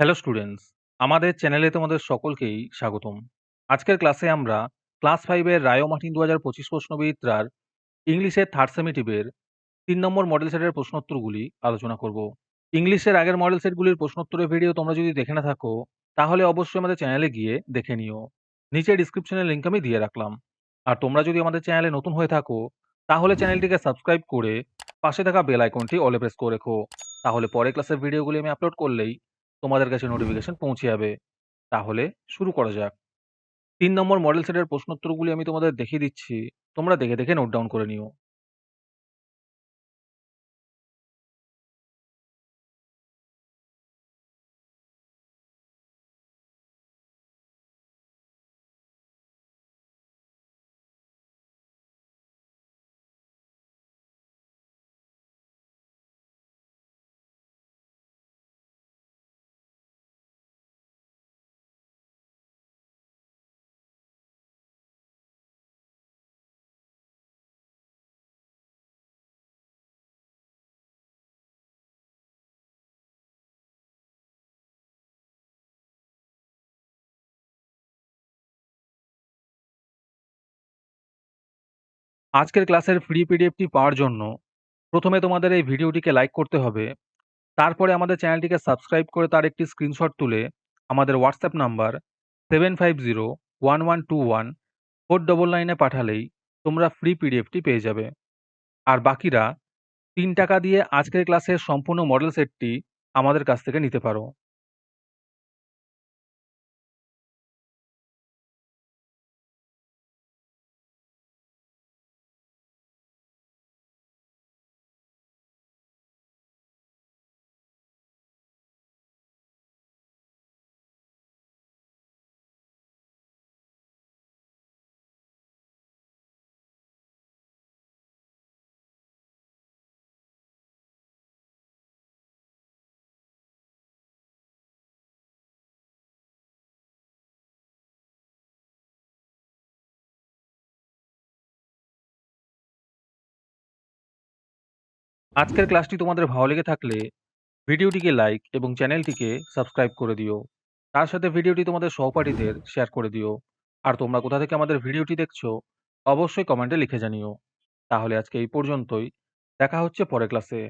Hello students, আমাদের চ্যানেলে তোমাদের সকলকেই স্বাগতম। আজকের ক্লাসে আমরা ক্লাস 5 এর রায় ও মার্টিন ২০২৫ প্রশ্নবিচিত্রার ইংলিশের থার্ড সেমিটিভের ৩ নম্বর মডেল সেটের প্রশ্নোত্তরগুলি আলোচনা করব। ইংলিশের আগের মডেল সেটগুলির প্রশ্নোত্তরের ভিডিও তোমরা যদি দেখে না থাকো, তাহলে অবশ্যই আমাদের চ্যানেলে গিয়ে দেখে নিও। নিচে ডিসক্রিপশনের লিঙ্ক আমি দিয়ে রাখলাম। আর তোমরা যদি আমাদের চ্যানেলে নতুন হয়ে থাকো, তাহলে চ্যানেলটিকে সাবস্ক্রাইব করে পাশে থাকা বেল আইকনটি অলে প্রেস করে রেখো। তাহলে পরের ক্লাসের ভিডিওগুলি আমি আপলোড করলেই তোমাদের কাছে নোটিফিকেশন পৌঁছে যাবে। তাহলে শুরু করা যাক। ৩ নম্বর মডেল সেটের প্রশ্নোত্তরগুলি আমি তোমাদের দেখিয়ে দিচ্ছি। তোমরা দেখে, দেখে নোট ডাউন করে নিও। আজকের ক্লাসের ফ্রি পিডিএফটি পাওয়ার জন্য প্রথমে তোমাদের এই ভিডিওটিকে লাইক করতে হবে। তারপরে আমাদের চ্যানেলটিকে সাবস্ক্রাইব করে তার একটি স্ক্রিনশট তুলে আমাদের হোয়াটসঅ্যাপ নাম্বার 7501121499 এ পাঠালেই তোমরা ফ্রি পিডিএফটি পেয়ে যাবে। আর বাকিরা ৳৩ দিয়ে আজকের ক্লাসের সম্পূর্ণ মডেল সেটটি আমাদের কাছ থেকে নিতে পারো। আজকের ক্লাসটি তোমাদের ভালো লেগে থাকলে ভিডিওটিকে লাইক এবং চ্যানেলটিকে সাবস্ক্রাইব করে দিও। তার সাথে ভিডিওটি তোমাদের সহপাঠীদের শেয়ার করে দিও। আর তোমরা কোথা থেকে আমাদের ভিডিওটি দেখছো অবশ্যই কমেন্টে লিখে জানিও। তাহলে আজকে এই পর্যন্তই। দেখা হচ্ছে পরের ক্লাসে।